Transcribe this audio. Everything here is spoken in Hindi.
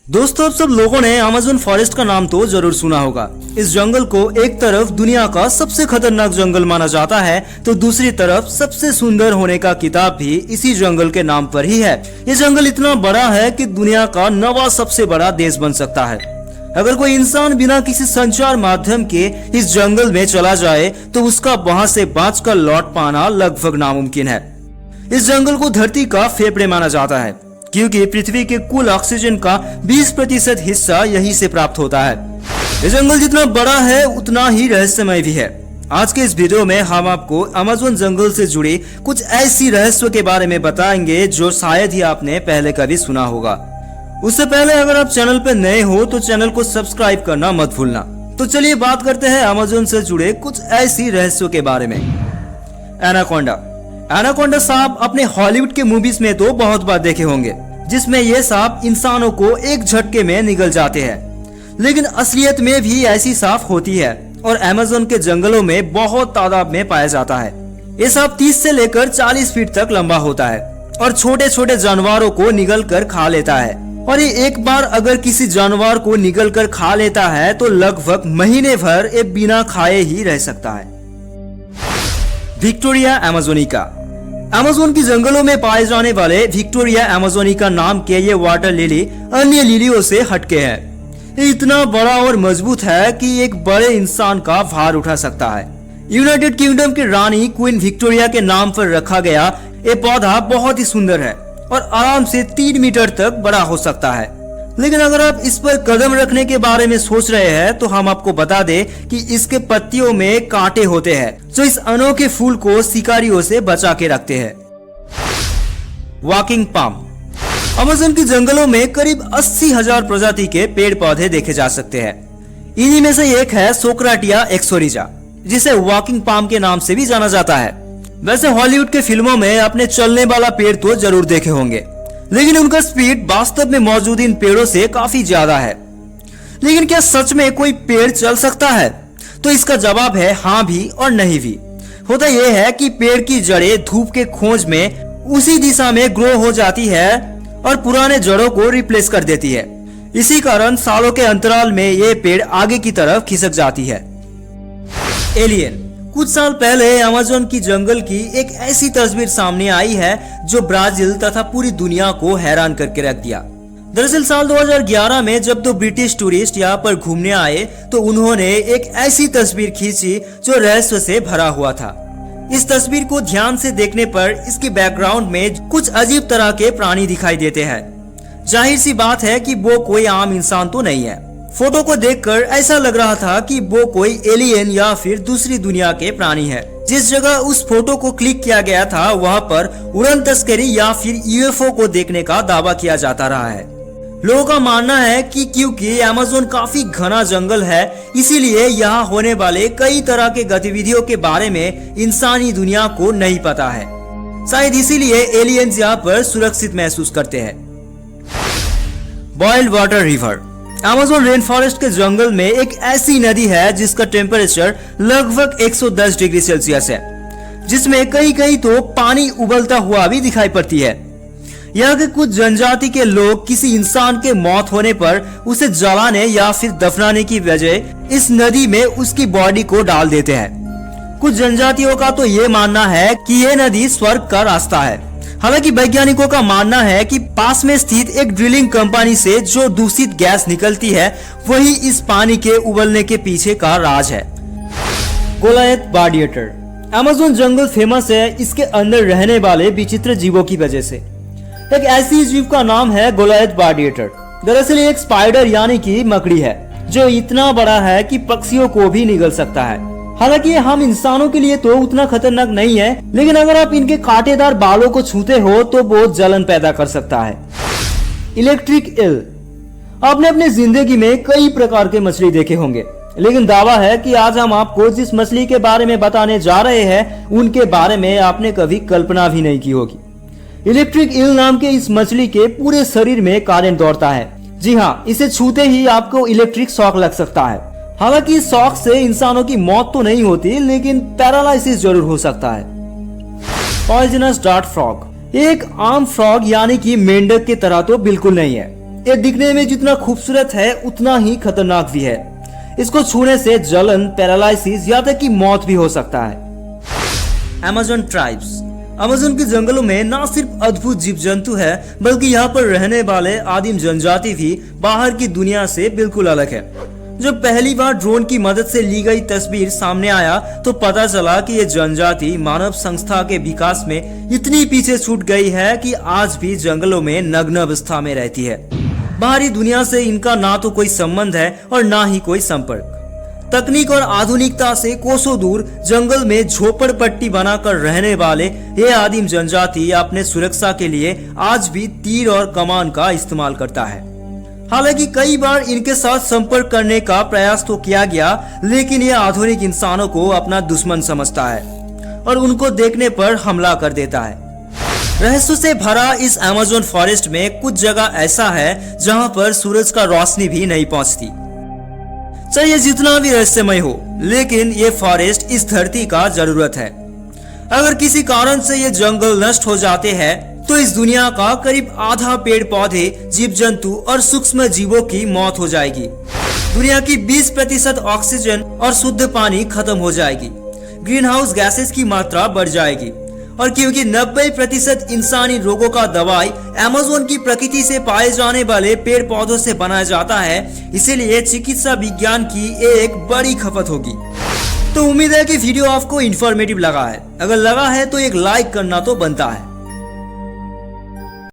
दोस्तों, अब सब लोगों ने अमेज़न फॉरेस्ट का नाम तो जरूर सुना होगा। इस जंगल को एक तरफ दुनिया का सबसे खतरनाक जंगल माना जाता है तो दूसरी तरफ सबसे सुंदर होने का किताब भी इसी जंगल के नाम पर ही है। ये जंगल इतना बड़ा है कि दुनिया का 9वां सबसे बड़ा देश बन सकता है। अगर कोई इंसान बिना किसी संचार माध्यम के इस जंगल में चला जाए तो उसका वहां से बचकर लौट पाना लगभग नामुमकिन है। इस जंगल को धरती का फेफड़े माना जाता है क्योंकि पृथ्वी के कुल ऑक्सीजन का 20% हिस्सा यहीं से प्राप्त होता है। ये जंगल जितना बड़ा है उतना ही रहस्यमय भी है। आज के इस वीडियो में हम आपको अमेज़न जंगल से जुड़ी कुछ ऐसी रहस्य के बारे में बताएंगे जो शायद ही आपने पहले कभी सुना होगा। उससे पहले अगर आप चैनल पर नए हो तो चैनल को सब्सक्राइब करना मत भूलना। तो चलिए बात करते हैं अमेज़न से जुड़े कुछ ऐसी रहस्यों के बारे में। एनाकोंडा सांप अपने हॉलीवुड के मूवीज में तो बहुत बार देखे होंगे, जिसमें ये सांप इंसानों को एक झटके में निगल जाते हैं। लेकिन असलियत में भी ऐसी सांप होती है और अमेज़न के जंगलों में बहुत तादाद में पाया जाता है। ये सांप 30 से लेकर 40 फीट तक लंबा होता है और छोटे छोटे जानवरों को निगल कर खा लेता है। और ये एक बार अगर किसी जानवर को निगल कर खा लेता है तो लगभग महीने भर ये बिना खाए ही रह सकता है। विक्टोरिया अमेज़ोनिका। अमेज़न की जंगलों में पाए जाने वाले विक्टोरिया अमेज़ोनिका नाम के ये वाटर लिली अन्य लिलियों से हटके है। ये इतना बड़ा और मजबूत है कि एक बड़े इंसान का भार उठा सकता है। यूनाइटेड किंगडम की रानी क्वीन विक्टोरिया के नाम पर रखा गया ये पौधा बहुत ही सुंदर है और आराम से 3 मीटर तक बड़ा हो सकता है। लेकिन अगर आप इस पर कदम रखने के बारे में सोच रहे हैं तो हम आपको बता दें कि इसके पत्तियों में कांटे होते हैं जो इस अनोखे फूल को शिकारियों से बचा के रखते हैं। Walking palm. अमेज़न के जंगलों में करीब 80,000 प्रजाति के पेड़ पौधे देखे जा सकते हैं। इन्हीं में से एक है सोक्राटिया एक्सोरिजा, जिसे वॉकिंग पाम के नाम से भी जाना जाता है। वैसे हॉलीवुड के फिल्मों में आपने चलने वाला पेड़ तो जरूर देखे होंगे, लेकिन उनका स्पीड वास्तव में मौजूद इन पेड़ों से काफी ज्यादा है। लेकिन क्या सच में कोई पेड़ चल सकता है? तो इसका जवाब है हाँ भी और नहीं भी। होता यह है कि पेड़ की जड़ें धूप के खोज में उसी दिशा में ग्रो हो जाती है और पुराने जड़ों को रिप्लेस कर देती है। इसी कारण सालों के अंतराल में ये पेड़ आगे की तरफ खिसक जाती है। एलियन। कुछ साल पहले अमेज़न की जंगल की एक ऐसी तस्वीर सामने आई है जो ब्राजील तथा पूरी दुनिया को हैरान करके रख दिया। दरअसल साल 2011 में जब 2 ब्रिटिश टूरिस्ट यहाँ पर घूमने आए तो उन्होंने एक ऐसी तस्वीर खींची जो रहस्य से भरा हुआ था। इस तस्वीर को ध्यान से देखने पर इसके बैकग्राउंड में कुछ अजीब तरह के प्राणी दिखाई देते हैं। जाहिर सी बात है कि वो कोई आम इंसान तो नहीं है। फोटो को देखकर ऐसा लग रहा था कि वो कोई एलियन या फिर दूसरी दुनिया के प्राणी है। जिस जगह उस फोटो को क्लिक किया गया था वहां पर उड़न तस्करी या फिर यूएफओ को देखने का दावा किया जाता रहा है। लोगों का मानना है कि क्योंकि अमेज़न काफी घना जंगल है इसीलिए यहाँ होने वाले कई तरह के गतिविधियों के बारे में इंसानी दुनिया को नहीं पता है। शायद इसीलिए एलियंस यहाँ पर सुरक्षित महसूस करते हैं। Boiled water river. Amazon rain forest के जंगल में एक ऐसी नदी है जिसका टेम्परेचर लगभग 110 डिग्री सेल्सियस है, जिसमें कहीं कहीं तो पानी उबलता हुआ भी दिखाई पड़ती है। यहाँ के कुछ जनजाति के लोग किसी इंसान के मौत होने पर उसे जलाने या फिर दफनाने की वजह इस नदी में उसकी बॉडी को डाल देते हैं। कुछ जनजातियों का तो ये मानना है कि ये नदी स्वर्ग का रास्ता है। हालांकि वैज्ञानिकों का मानना है कि पास में स्थित एक ड्रिलिंग कंपनी से जो दूषित गैस निकलती है वही इस पानी के उबलने के पीछे का राज है। गोलायत बार्डिएटर। अमेज़न जंगल फेमस है इसके अंदर रहने वाले विचित्र जीवों की वजह से। एक ऐसी जीव का नाम है गोलायत बार्डिएटर। दरअसल एक स्पाइडर यानी कि मकड़ी है जो इतना बड़ा है कि पक्षियों को भी निगल सकता है। हालांकि हम इंसानों के लिए तो उतना खतरनाक नहीं है, लेकिन अगर आप इनके कांटेदार बालों को छूते हो तो वो जलन पैदा कर सकता है। Electric eel. आपने अपनी जिंदगी में कई प्रकार के मछली देखे होंगे, लेकिन दावा है कि आज हम आपको जिस मछली के बारे में बताने जा रहे हैं उनके बारे में आपने कभी कल्पना भी नहीं की होगी। इलेक्ट्रिक ईल नाम के इस मछली के पूरे शरीर में करंट दौड़ता है। जी हाँ, इसे छूते ही आपको इलेक्ट्रिक शॉक लग सकता है। हालांकि इस शॉक से इंसानों की मौत तो नहीं होती, लेकिन पैरालाइसिस जरूर हो सकता है। Poisonous dart frog. एक आम फ्रॉग यानी कि मेंढक की तरह तो बिल्कुल नहीं है। ये दिखने में जितना खूबसूरत है उतना ही खतरनाक भी है। इसको छूने से जलन, पैरालिसिस या तक कि मौत भी हो सकता है। Amazon tribes. अमेज़न के जंगलों में न सिर्फ अद्भुत जीव जंतु है बल्कि यहाँ पर रहने वाले आदिम जनजाति भी बाहर की दुनिया से बिल्कुल अलग है। जब पहली बार ड्रोन की मदद से ली गई तस्वीर सामने आया तो पता चला कि ये जनजाति मानव संस्था के विकास में इतनी पीछे छूट गई है कि आज भी जंगलों में नग्न अवस्था में रहती है। बाहरी दुनिया से इनका ना तो कोई संबंध है और ना ही कोई संपर्क। तकनीक और आधुनिकता से कोसों दूर जंगल में झोपड़पट्टी बनाकर रहने वाले ये आदिम जनजाति अपने सुरक्षा के लिए आज भी तीर और कमान का इस्तेमाल करता है। हालांकि कई बार इनके साथ संपर्क करने का प्रयास तो किया गया, लेकिन ये आधुनिक इंसानों को अपना दुश्मन समझता है और उनको देखने पर हमला कर देता है। रहस्यों से भरा इस अमेज़न फॉरेस्ट में कुछ जगह ऐसा है जहां पर सूरज का रोशनी भी नहीं पहुंचती। चाहे जितना भी रहस्यमय हो, लेकिन ये फॉरेस्ट इस धरती का जरूरत है। अगर किसी कारण से ये जंगल नष्ट हो जाते हैं तो इस दुनिया का करीब आधा पेड़ पौधे, जीव जंतु और सूक्ष्म जीवों की मौत हो जाएगी। दुनिया की 20% ऑक्सीजन और शुद्ध पानी खत्म हो जाएगी। ग्रीन हाउस गैसेस की मात्रा बढ़ जाएगी और क्योंकि 90% इंसानी रोगों का दवाई अमेज़न की प्रकृति से पाए जाने वाले पेड़ पौधों से बनाया जाता है, इसीलिए चिकित्सा विज्ञान की एक बड़ी खपत होगी। तो उम्मीद है कि वीडियो आपको इंफॉर्मेटिव लगा है। अगर लगा है तो एक लाइक करना तो बनता है।